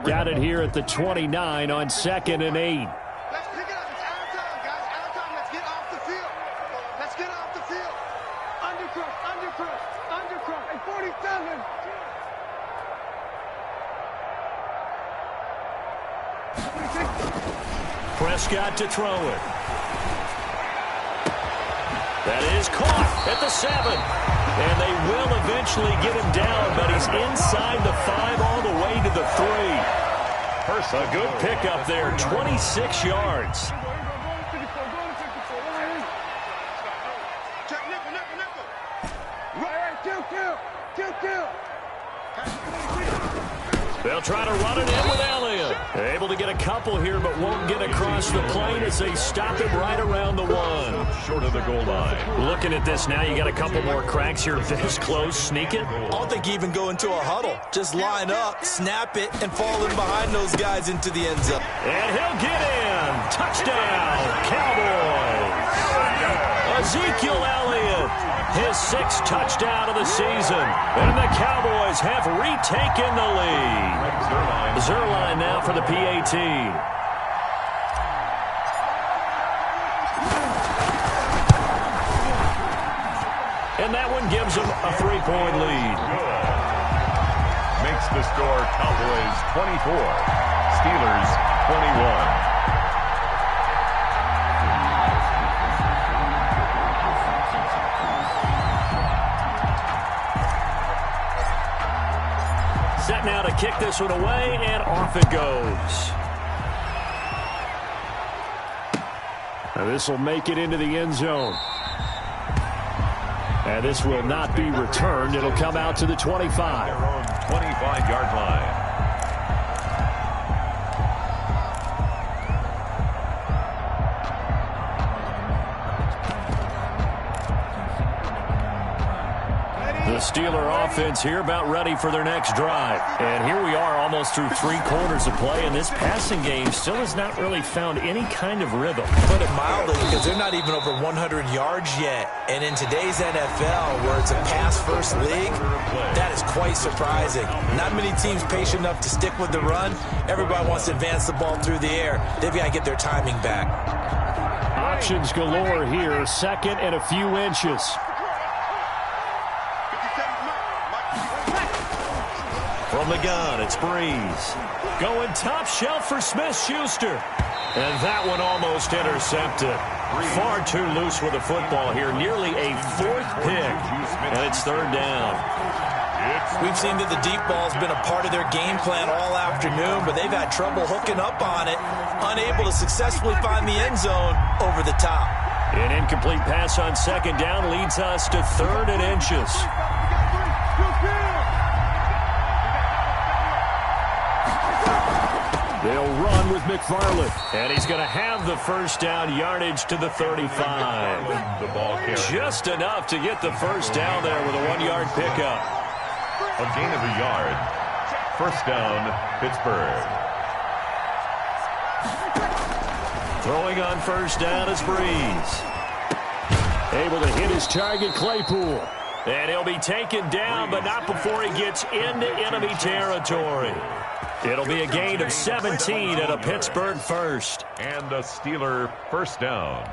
Speaker 2: Got it here at the 29 on 2nd and 8.
Speaker 5: Let's pick it up. It's out of time, guys. Out of time. Let's get off the field. Let's get off the field. Undercrush, undercrush, undercrush. And 47.
Speaker 2: Prescott to throw it. That is caught at the 7. And they will eventually get him down, but he's inside the 5 all the way to the 3. A good pickup there, 26 yards.
Speaker 5: Check nickel, nickel, nickel. Right, kill.
Speaker 2: They'll try to run it in with Elliott. Able to get a couple here, but won't get across the plane as they stop him right around the 1.
Speaker 3: Short of the goal line.
Speaker 2: Looking at this now, you got a couple more cracks here. This close, sneak it.
Speaker 4: I don't think you even go into a huddle. Just line up, snap it, and fall in behind those guys into the end zone.
Speaker 2: And he'll get in. Touchdown, Cowboys. Ezekiel Elliott, his 6th touchdown of the season. And the Cowboys have retaken the lead. Zerline now for the PAT. And that one gives them a 3-point lead.
Speaker 3: Makes the score Cowboys 24, Steelers 21.
Speaker 2: Set now to kick this one away, and off it goes. Now this will make it into the end zone. And this will not be returned. It'll come out to the 25.
Speaker 3: Their own 25-yard line.
Speaker 2: The Steeler offense here about ready for their next drive. And here we are almost through 3 quarters of play, and this passing game still has not really found any kind of rhythm.
Speaker 4: Put it mildly, because they're not even over 100 yards yet. And in today's NFL, where it's a pass-first league, that is quite surprising. Not many teams patient enough to stick with the run. Everybody wants to advance the ball through the air. They've got to get their timing back.
Speaker 2: Options galore here. 2nd and a few inches. From the gun, it's Breeze. Going top shelf for Smith-Schuster. And that one almost intercepted. Far too loose with the football here. Nearly a 4th pick. And it's 3rd down.
Speaker 3: It's
Speaker 4: We've seen that the deep ball has been a part of their game plan all afternoon, but they've had trouble hooking up on it, unable to successfully find the end zone over the top.
Speaker 2: An incomplete pass on second down leads us to 3rd and inches. They'll run with McFarland, and he's going to have the first down yardage to the 35.
Speaker 3: The ball carrier.
Speaker 2: Just enough to get the first down there with a 1-yard pickup.
Speaker 3: A gain of a yard. First down, Pittsburgh.
Speaker 2: Throwing on first down is Breeze. Able to hit his target, Claypool. And he'll be taken down, but not before he gets into enemy territory. It'll be a gain of 17 at a Pittsburgh first.
Speaker 3: And a Steeler first down.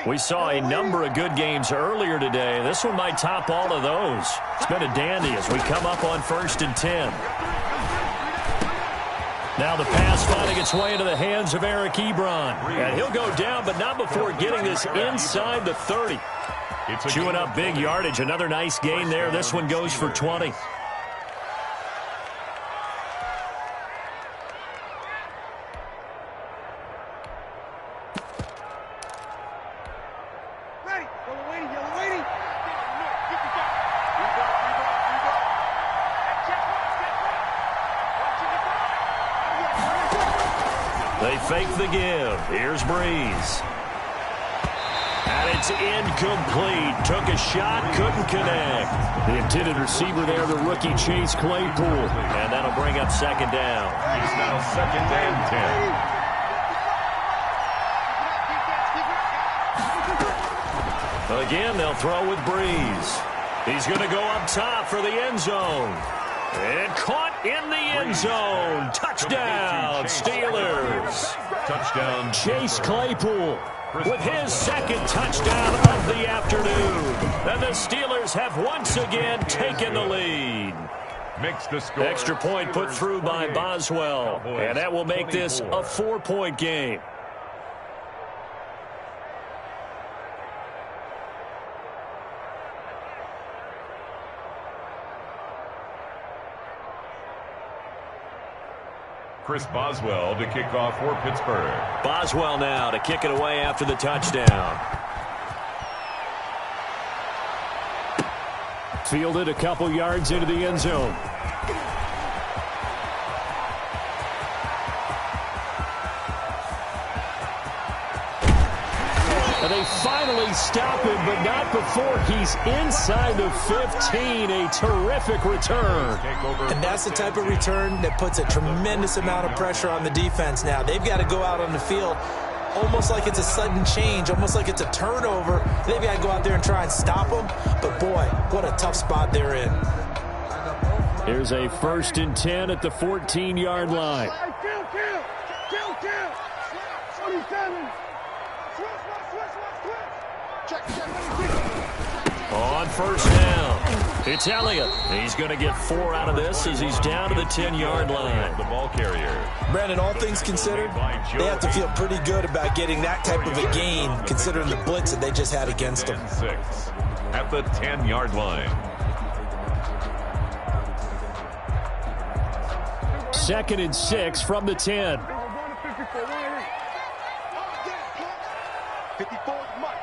Speaker 2: We saw a number of good games earlier today. This one might top all of those. It's been a dandy as we come up on 1st and 10. Now the pass finding its way into the hands of Eric Ebron. And he'll go down, but not before getting this inside the 30. Chewing up big yardage. Another nice gain there. This one goes for 20. They fake the give. Here's Breeze. And it's incomplete. Took a shot, couldn't connect. The intended receiver there, the rookie Chase Claypool. And that'll bring up second down.
Speaker 3: It's now 2nd and 10.
Speaker 2: Again, they'll throw with Breeze. He's going to go up top for the end zone. And caught in the end zone. Touchdown, Steelers.
Speaker 3: Touchdown,
Speaker 2: Chase Claypool with his 2nd touchdown of the afternoon. And the Steelers have once again taken the lead.
Speaker 3: Makes the score.
Speaker 2: Extra point put through by Boswell. And that will make this a 4-point game.
Speaker 3: Chris Boswell to kick off for Pittsburgh.
Speaker 2: Boswell now to kick it away after the touchdown. Fielded a couple yards into the end zone. And they finally stop him, but not before he's inside the 15. A terrific return.
Speaker 4: And that's the type of return that puts a tremendous amount of pressure on the defense now. They've got to go out on the field almost like it's a sudden change, almost like it's a turnover. They've got to go out there and try and stop them. But, boy, what a tough spot they're in.
Speaker 2: Here's a 1st and 10 at the 14-yard line.
Speaker 5: Kill. 27.
Speaker 2: On first down, it's Elliott. He's going to get 4 out of this as he's down to the 10-yard line.
Speaker 3: The ball carrier.
Speaker 4: Brandon, all things considered, they have to feel pretty good about getting that type of a gain, considering the blitz that they just had against them.
Speaker 3: 6 at the 10-yard line.
Speaker 2: 2nd and 6 from the 10.
Speaker 5: 54 is Mike.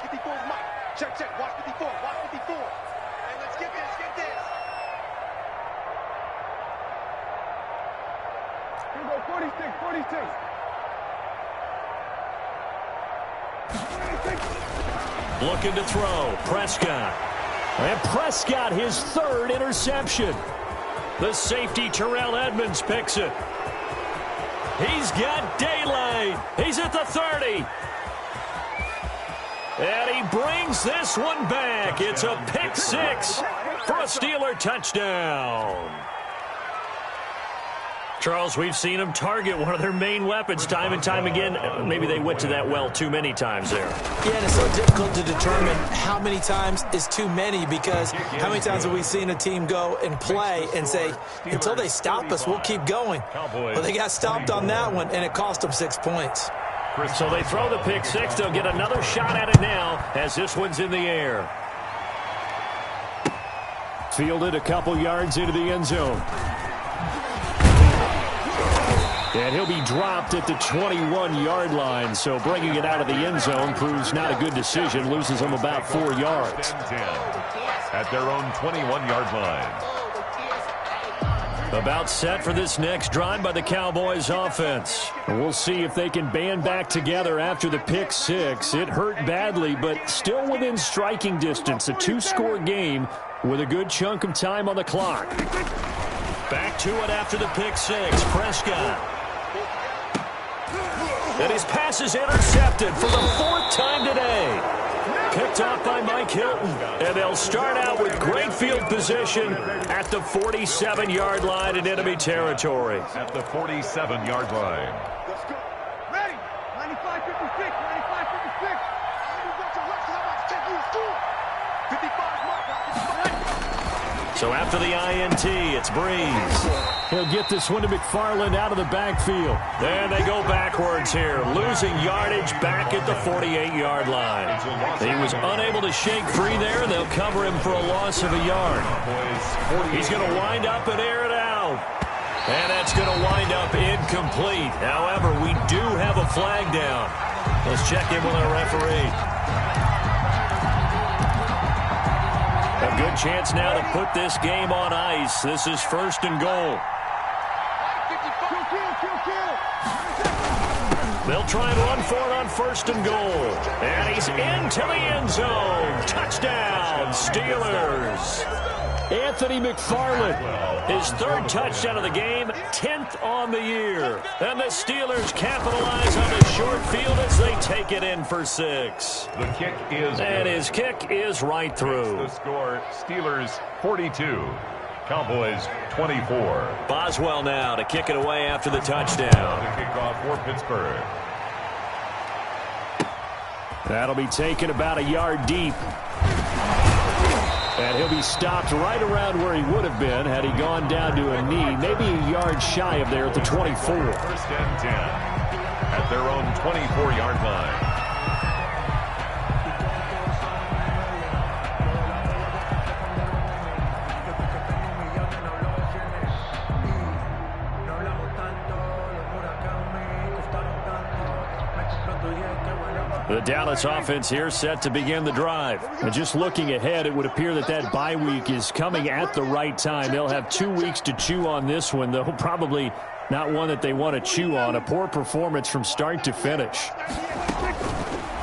Speaker 5: Check. Watch 54. And let's get this. Here we go, 46.
Speaker 2: Looking to throw. Prescott. And Prescott, his 3rd interception. The safety, Terrell Edmonds, picks it. He's got daylight. He's at the 30. And he brings this one back. It's a pick 6 for a Steeler touchdown. Charles, we've seen them target one of their main weapons time and time again. Maybe they went to that well too many times there.
Speaker 4: Yeah, and it's so difficult to determine how many times is too many, because how many times have we seen a team go and play and say, until they stop us, we'll keep going. Well, they got stopped on that one, and it cost them 6 points.
Speaker 2: So they throw the pick 6. They'll get another shot at it now as this one's in the air. Fielded a couple yards into the end zone. And he'll be dropped at the 21-yard line. So bringing it out of the end zone proves not a good decision. Loses him about 4 yards.
Speaker 3: At their own 21-yard line.
Speaker 2: About set for this next drive by the Cowboys offense. We'll see if they can band back together after the pick six. It hurt badly, but still within striking distance. A 2-score game with a good chunk of time on the clock. Back to it after the pick six. Prescott. And his pass is intercepted for the 4th time today. Picked off by Mike Hilton. And they'll start out with great field position at the 47-yard line in enemy territory.
Speaker 3: At the 47-yard line.
Speaker 5: Let's go. Ready. 95-56. 95-56.
Speaker 2: So after the INT, it's Breeze. He'll get this one to McFarland out of the backfield. And they go backwards here, losing yardage back at the 48-yard line. He was unable to shake free there, and they'll cover him for a loss of a yard. He's going to wind up and air it out. And that's going to wind up incomplete. However, we do have a flag down. Let's check in with our referee. A good chance now to put this game on ice. This is 1st and goal. They'll try and run for it on 1st and goal. And he's into the end zone. Touchdown, Steelers. Anthony McFarland, his 3rd touchdown of the game, 10th on the year. And the Steelers capitalize on the short field as they take it in for 6.
Speaker 3: The kick is
Speaker 2: And
Speaker 3: good.
Speaker 2: his kick is right through.
Speaker 3: The score, Steelers 42, Cowboys 24.
Speaker 2: Boswell now to kick it away after the touchdown.
Speaker 3: The kickoff for Pittsburgh.
Speaker 2: That'll be taken about a yard deep. And he'll be stopped right around where he would have been had he gone down to a knee, maybe a yard shy of there at the 24.
Speaker 3: 1st and 10 at their own 24-yard line.
Speaker 2: The Dallas offense here set to begin the drive. And just looking ahead, it would appear that that bye week is coming at the right time. They'll have 2 weeks to chew on this one, though probably not one that they want to chew on. A poor performance from start to finish.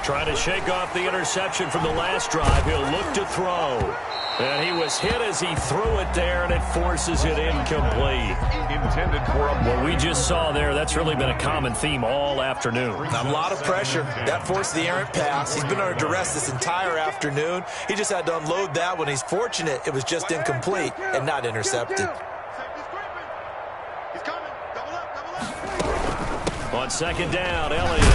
Speaker 2: Trying to shake off the interception from the last drive. He'll look to throw. And he was hit as he threw it there, and it forces it incomplete.
Speaker 3: Intended for a
Speaker 2: What we just saw there, that's really been a common theme all afternoon.
Speaker 4: A lot of pressure. That forced the errant pass. He's been under duress this entire afternoon. He just had to unload that one. He's fortunate it was just incomplete and not intercepted.
Speaker 5: He's coming. Double up.
Speaker 2: On 2nd down, Elliott.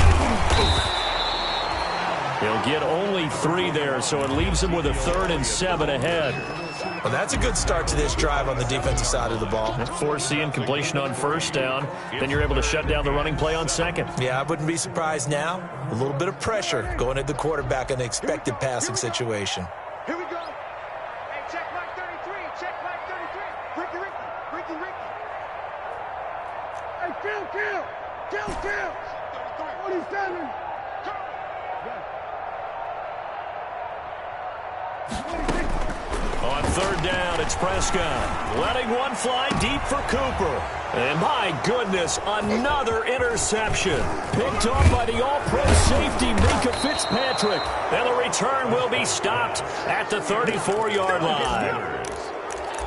Speaker 2: He'll get only 3 there, so it leaves him with a 3rd and 7 ahead.
Speaker 4: Well, that's a good start to this drive on the defensive side of the ball.
Speaker 2: Force the incompletion on 1st down. Then you're able to shut down the running play on 2nd.
Speaker 4: Yeah, I wouldn't be surprised now. A little bit of pressure going at the quarterback in an expected passing situation.
Speaker 5: Here we go. Hey, check Mike 33. Check Mike 33. Ricky. Hey, kill. 47.
Speaker 2: On 3rd down, it's Prescott. Letting one fly deep for Cooper. And my goodness, another interception. Picked off by the all-pro safety, Minka Fitzpatrick. And the return will be stopped at the 34-yard line.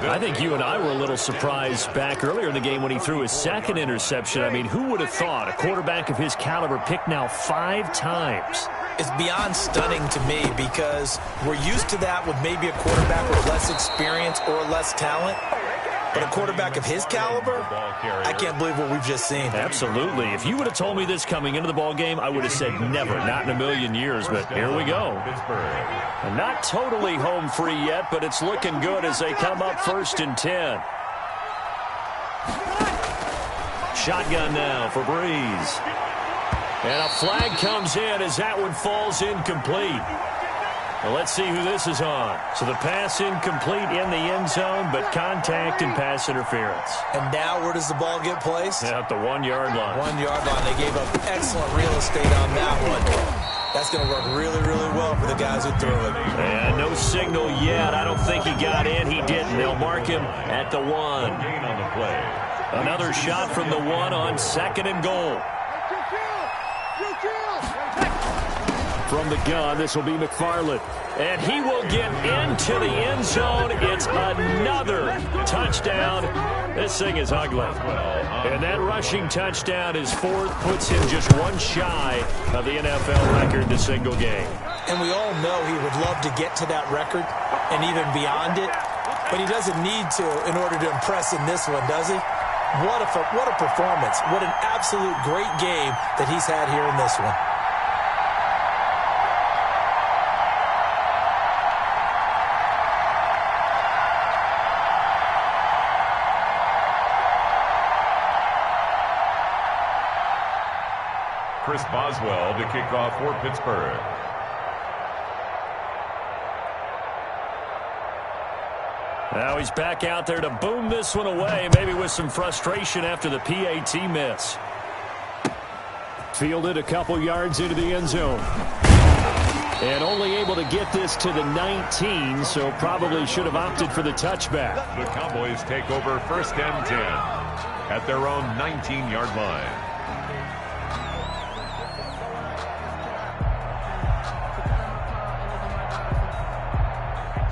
Speaker 2: I think you and I were a little surprised back earlier in the game when he threw his 2nd interception. I mean, who would have thought a quarterback of his caliber picked now 5 times?
Speaker 4: It's beyond stunning to me because we're used to that with maybe a quarterback with less experience or less talent. But a quarterback of his caliber, I can't believe what we've just seen.
Speaker 2: Absolutely. If you would have told me this coming into the ball game, I would have said never, not in a million years. But here we go. And not totally home free yet, but it's looking good as they come up 1st and 10. Shotgun now for Breeze. And a flag comes in as that one falls incomplete. Well, let's see who this is on. So the pass incomplete in the end zone, but contact and pass interference.
Speaker 4: And now where does the ball get placed?
Speaker 2: At the 1 yard line.
Speaker 4: 1 yard line. They gave up excellent real estate on that one. That's going to work really, really well for the guys who threw it.
Speaker 2: And no signal yet. I don't think he got in. He didn't. They'll mark him at the 1.
Speaker 3: Gain on the play.
Speaker 2: Another shot from the 1 on 2nd and goal. From the gun, this will be McFarland. And he will get into the end zone. It's another touchdown. This thing is ugly. And that rushing touchdown is 4th, puts him just 1 shy of the NFL record in a single game.
Speaker 4: And we all know he would love to get to that record and even beyond it. But he doesn't need to in order to impress in this one, does he? What a performance. What an absolute great game that he's had here in this one.
Speaker 3: Chris Boswell to kick off for Pittsburgh.
Speaker 2: Now he's back out there to boom this one away, maybe with some frustration after the PAT miss. Fielded a couple yards into the end zone. And only able to get this to the 19, so probably should have opted for the touchback.
Speaker 3: The Cowboys take over 1st and 10 at their own 19-yard line.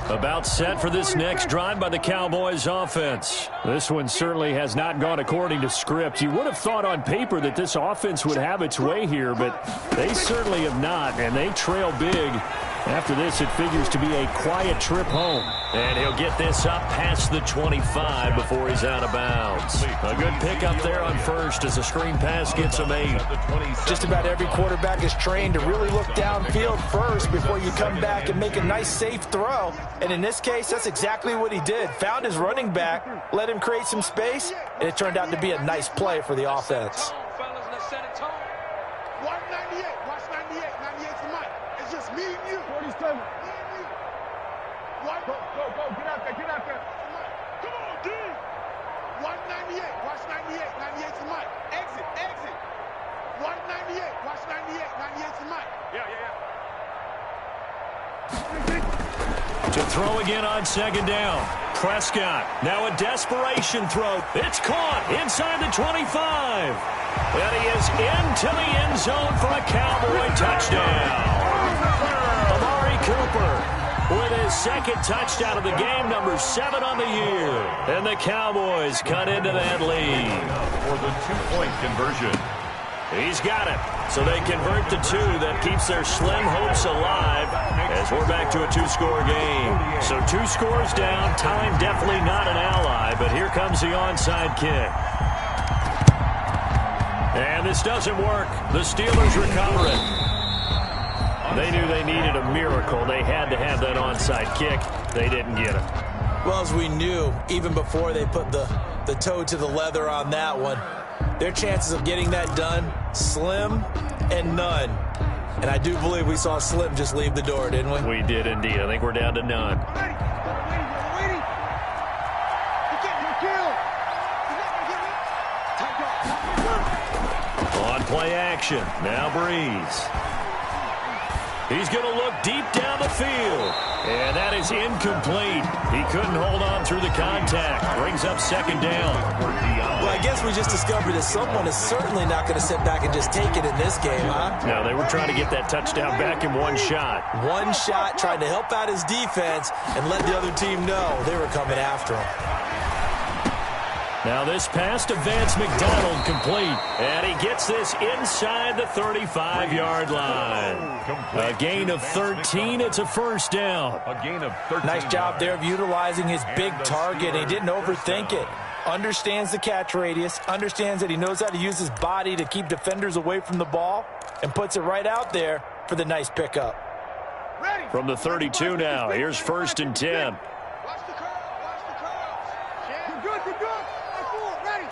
Speaker 2: About set for this next drive by the Cowboys offense. This one certainly has not gone according to script. You would have thought on paper that this offense would have its way here, but they certainly have not, and they trail big. After this, it figures to be a quiet trip home. And he'll get this up past the 25 before he's out of bounds. A good pickup there on 1st as the screen pass gets him 8.
Speaker 4: Just about every quarterback is trained to really look downfield first before you come back and make a nice, safe throw. And in this case, that's exactly what he did. Found his running back, let him create some space, and it turned out to be a nice play for the offense.
Speaker 5: 198. Watch 98. 98's the mic. It's just me and you. 47. Me and you. What? Go. Get out there. Come on, D. 198. Watch 98. 98's the mic. Exit. 198. Watch 98. 98's the mic. Yeah.
Speaker 2: To throw again on 2nd down. Prescott, now a desperation throw. It's caught inside the 25. And he is into the end zone for a Cowboy touchdown. Amari Cooper with his 2nd touchdown of the game, number 7 on the year. And the Cowboys cut into that lead.
Speaker 3: For the 2-point conversion.
Speaker 2: He's got it. So they convert the 2. That keeps their slim hopes alive as we're back to a 2-score game. So 2 scores down. Time definitely not an ally, but here comes the onside kick. And this doesn't work. The Steelers recover it. They knew they needed a miracle. They had to have that onside kick. They didn't get it.
Speaker 4: Well, as we knew, even before they put the toe to the leather on that one, their chances of getting that done, slim and none. And I do believe we saw Slim just leave the door, didn't we?
Speaker 2: We did indeed. I think we're down to none. On play action. Now Breeze. He's going to look deep down the field. And that is incomplete. He couldn't hold on through the contact. Brings up 2nd down.
Speaker 4: Well, I guess we just discovered that someone is certainly not going to sit back and just take it in this game, huh?
Speaker 2: No, they were trying to get that touchdown back in 1 shot.
Speaker 4: 1 shot, trying to help out his defense and let the other team know they were coming after him.
Speaker 2: Now this pass to Vance McDonald complete. And he gets this inside the 35-yard line. A gain of 13. It's a 1st down.
Speaker 3: A gain of 13.
Speaker 4: Nice job there of utilizing his big target. He didn't overthink it. Understands the catch radius. Understands that he knows how to use his body to keep defenders away from the ball. And puts it right out there for the nice pickup.
Speaker 2: From the 32 now. Here's 1st and 10.
Speaker 5: Watch the curl. Watch the curls. You're good. Ready.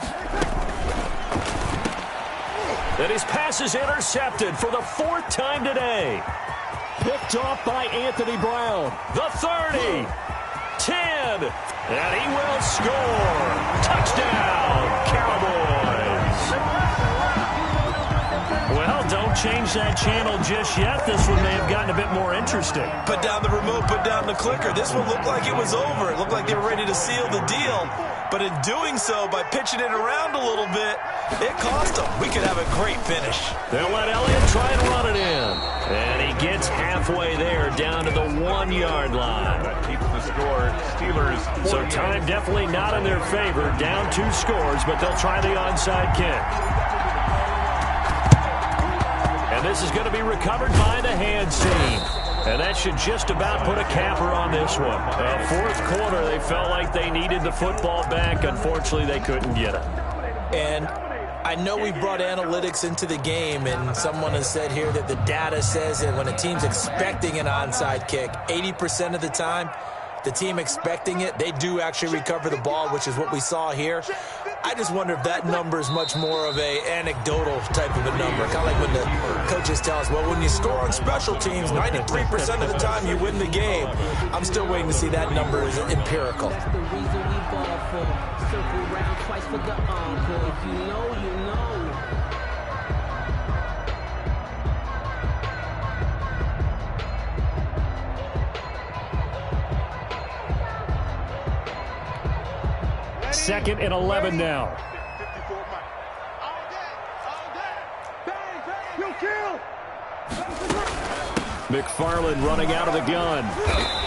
Speaker 2: And his pass is intercepted for the 4th time today. Picked off by Anthony Brown. The 30. 10. And he will score. Touchdown, Cowboys. Well, don't change that channel just yet. This one may have gotten a bit more interesting.
Speaker 4: Put down the remote, put down the clicker. This one looked like it was over. It looked like they were ready to seal the deal. But in doing so, by pitching it around a little bit, it cost them. We could have a great finish.
Speaker 2: They'll let Elliott try and run it in. And he gets halfway there, down to the 1-yard line.
Speaker 3: That keeps the score. Steelers.
Speaker 2: So time definitely not in their favor. Down 2 scores, but they'll try the onside kick. And this is going to be recovered by the hands team. And that should just about put a capper on this one. Fourth quarter, they felt like they needed the football back. Unfortunately, they couldn't get it.
Speaker 4: And I know we brought analytics into the game, and someone has said here that the data says that when a team's expecting an onside kick, 80% of the time, the team expecting it, they do actually recover the ball, which is what we saw here. I just wonder if that number is much more of a anecdotal type of a number. Kind of like when the coaches tell us, well, when you score on special teams, 93% of the time you win the game. I'm still waiting to see that number is empirical.
Speaker 2: Second and 11 now. McFarland running out of the gun.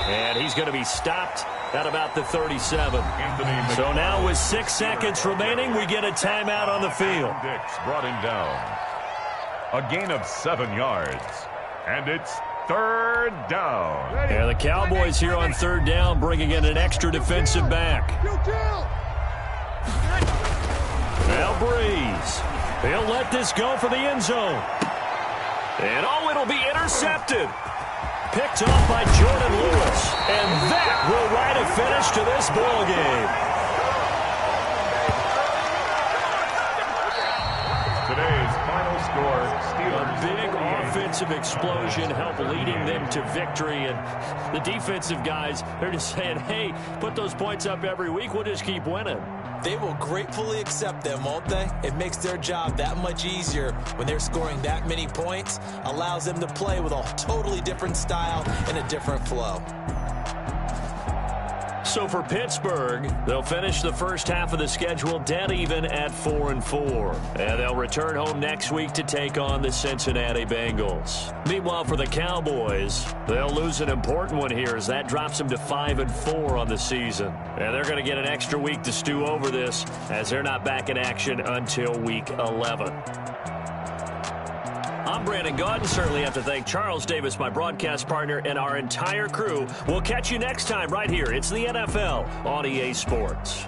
Speaker 2: And he's going to be stopped at about the 37. So now with 6 seconds remaining, we get a timeout on the field.
Speaker 3: Dix brought him down. A gain of 7 yards. And it's 3rd down.
Speaker 2: And the Cowboys here on 3rd down, bringing in an extra defensive back. Now Breeze. He'll let this go for the end zone. And oh, it'll be intercepted. Picked off by Jordan Lewis. And that will write a finish to this ball game.
Speaker 3: Today's final score, Steelers.
Speaker 2: A big offensive explosion helped leading them to victory. And the defensive guys, they're just saying, hey, put those points up every week. We'll just keep winning.
Speaker 4: They will gratefully accept them, won't they? It makes their job that much easier when they're scoring that many points. Allows them to play with a totally different style and a different flow.
Speaker 2: So for Pittsburgh, they'll finish the first half of the schedule dead even at 4-4. And they'll return home next week to take on the Cincinnati Bengals. Meanwhile, for the Cowboys, they'll lose an important one here as that drops them to 5-4 on the season. And they're going to get an extra week to stew over this as they're not back in action until week 11. I'm Brandon Gaudin. Certainly have to thank Charles Davis, my broadcast partner, and our entire crew. We'll catch you next time right here. It's the NFL on EA Sports.